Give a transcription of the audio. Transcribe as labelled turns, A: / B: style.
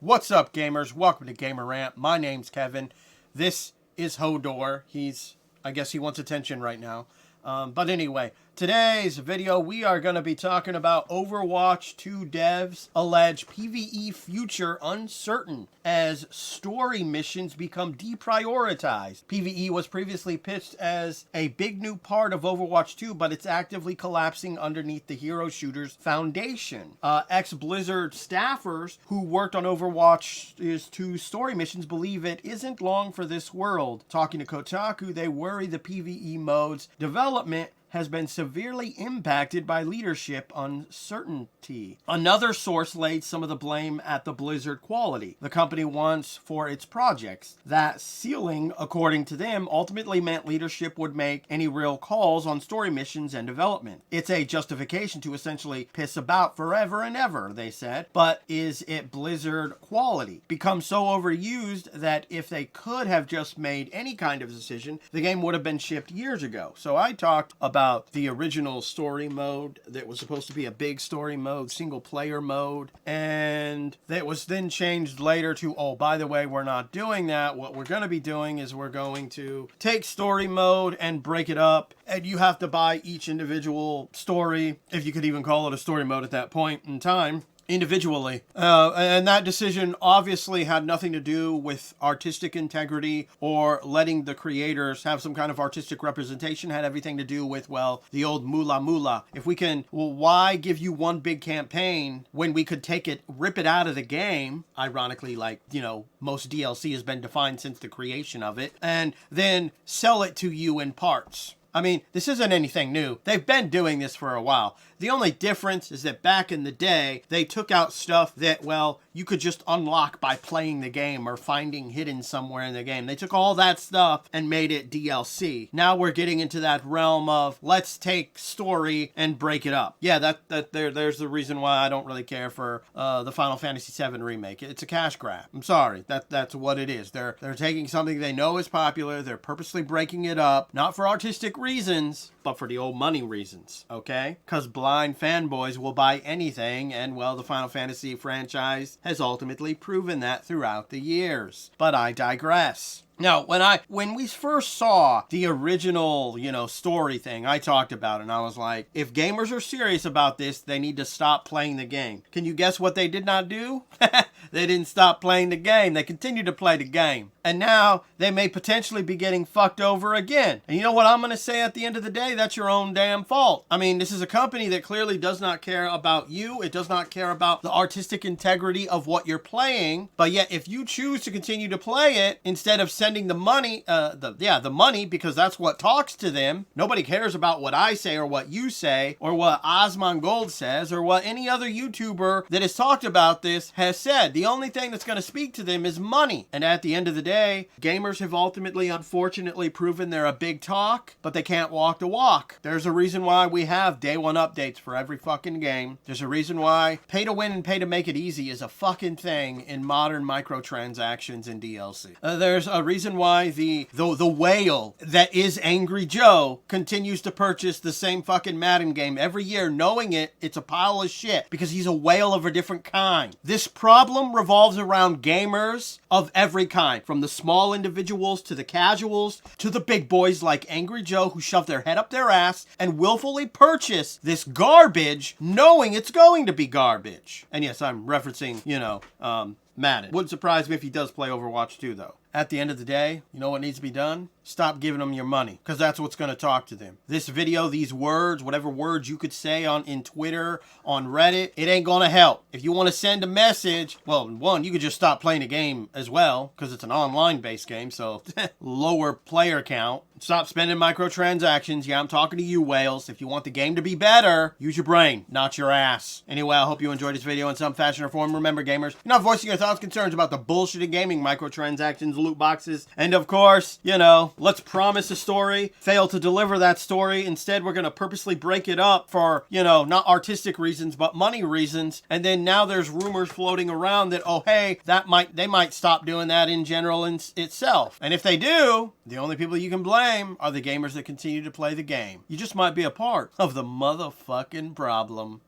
A: What's up, gamers? Welcome to Gamer Rant. My name's Kevin. This is Hodor. I guess he wants attention right now. But anyway, today's video, we are going to be talking about Overwatch 2 devs allege PVE future uncertain as story missions become deprioritized. PVE was previously pitched as a big new part of Overwatch 2, but it's actively collapsing underneath the hero shooter's foundation. Ex-Blizzard staffers who worked on Overwatch's 2 story missions believe it isn't long for this world. Talking to Kotaku, they worry the PVE mode's development has been severely impacted by leadership uncertainty. Another source laid some of the blame at the Blizzard quality the company wants for its projects. That ceiling, according to them, ultimately meant leadership would make any real calls on story missions and development. It's a justification to essentially piss about forever and ever, they said. But is it Blizzard quality? Become so overused that if they could have just made any kind of decision, the game would have been shipped years ago. So I talked about the original story mode that was supposed to be a big story mode, single player mode, and that was then changed later to, oh, by the way, we're not doing that. What we're going to be doing is we're going to take story mode and break it up, and you have to buy each individual story, if you could even call it a story mode at that point in time, individually. And that decision obviously had nothing to do with artistic integrity or letting the creators have some kind of artistic representation. It had everything to do with, well, the old moolah. If we can, well, why give you one big campaign when we could take it, rip it out of the game, ironically, like, you know, most DLC has been defined since the creation of it, and then sell it to you in parts. I mean, this isn't anything new. They've been doing this for a while. The only difference is that back in the day, they took out stuff that, well, you could just unlock by playing the game or finding hidden somewhere in the game. They took all that stuff and made it DLC. Now we're getting into that realm of let's take story and break it up. Yeah, there's the reason why I don't really care for the Final Fantasy VII remake. It's a cash grab. I'm sorry. That's what it is. They're taking something they know is popular. They're purposely breaking it up, not for artistic reasons, but for the old money reasons, okay? Because blind fanboys will buy anything, and, well, the Final Fantasy franchise has ultimately proven that throughout the years. But I digress. Now, when we first saw the original, story thing, I talked about it, and I was like, if gamers are serious about this, they need to stop playing the game. Can you guess what they did not do? They didn't stop playing the game. They continued to play the game. And now they may potentially be getting fucked over again. And you know what I'm going to say at the end of the day? That's your own damn fault. I mean, this is a company that clearly does not care about you. It does not care about the artistic integrity of what you're playing. But yet, if you choose to continue to play it, instead of sending the money, the money, because that's what talks to them. Nobody cares about what I say or what you say or what Osmongold says or what any other YouTuber that has talked about this has said. The only thing that's going to speak to them is money. And at the end of the day, gamers have ultimately, unfortunately, proven they're a big talk, but they can't walk the walk. There's a reason why we have day one updates for every fucking game. There's a reason why pay to win and pay to make it easy is a fucking thing in modern microtransactions and DLC. There's a reason why the whale that is Angry Joe continues to purchase the same fucking Madden game every year, knowing it's a pile of shit because he's a whale of a different kind. This problem revolves around gamers of every kind, from the small individuals to the casuals to the big boys like Angry Joe who shove their head up their ass and willfully purchase this garbage knowing it's going to be garbage. And yes, I'm referencing, Madden. Wouldn't surprise me if he does play Overwatch 2, though. At the end of the day, you know what needs to be done? Stop giving them your money, because that's what's going to talk to them. This video, these words, whatever words you could say in Twitter, on Reddit, it ain't going to help. If you want to send a message, well, one, you could just stop playing the game as well, because it's an online-based game, so lower player count. Stop spending microtransactions. Yeah, I'm talking to you, whales. If you want the game to be better, use your brain, not your ass. Anyway, I hope you enjoyed this video in some fashion or form. Remember, gamers, you're not voicing your thoughts, concerns about the bullshit of gaming, microtransactions, loot boxes, and of course, let's promise a story, fail to deliver that story. Instead, we're going to purposely break it up for, not artistic reasons, but money reasons. And then now there's rumors floating around that, oh, hey, they might stop doing that in general itself. And if they do, the only people you can blame are the gamers that continue to play the game. You just might be a part of the motherfucking problem.